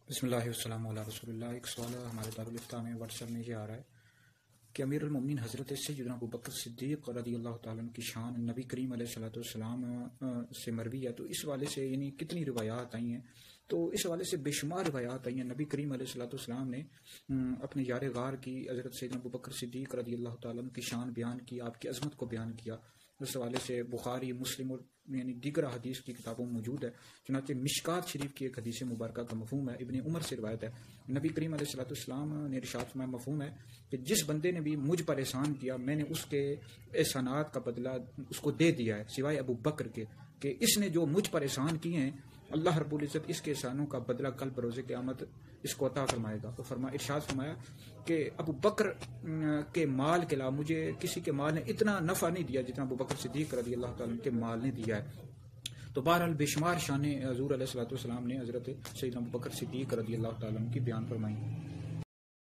بسم اللہ والسلام علی رسول اللہ۔ ایک سوال ہمارے دارالفتاء میں واٹس ایپ میں یہ آ رہا ہے کہ امیر المومنین حضرت سیدنا ابوبکر صدیق رضی اللہ تعالیٰ عنہ کی شان نبی کریم علیہ السلام سے مروی ہے، تو اس والے سے یعنی کتنی روایات آئی ہیں؟ تو اس حوالے سے بے شمار روایات آئی ہیں۔ نبی کریم علیہ السلام نے اپنے یار غار کی حضرت سیدنا ابوبکر صدیق رضی اللہ تعالیٰ عنہ کی شان بیان کی، آپ کی عظمت کو بیان کیا۔ اس حوالے سے بخاری، مسلم اور یعنی دیگر حدیث کی کتابوں میں موجود ہے۔ چنانچہ مشکات شریف کی ایک حدیث مبارکہ کا مفہوم ہے، ابن عمر سے روایت ہے، نبی کریم علیہ السلام نے ارشاد فرمایا، مفہوم ہے کہ جس بندے نے بھی مجھ پر احسان کیا میں نے اس کے احسانات کا بدلہ اس کو دے دیا ہے، سوائے ابو بکر کے کہ اس نے جو مجھ پر احسان کیے ہیں اللہ رب العزت اس کے احسانوں کا بدلہ کل بروز قیامت اس کو عطا فرمائے گا۔ تو ارشاد فرمایا کہ ابو بکر کے مال کے علاوہ مجھے کسی کے مال نے اتنا نفع نہیں دیا جتنا ابو بکر صدیق رضی اللہ تعالیٰ کے مال نے دیا ہے۔ تو بہرحال بے شمار شانیں حضور علیہ الصلوۃ والسلام نے حضرت سیدنا ابو بکر صدیق رضی اللہ تعالیٰ کی بیان فرمائی۔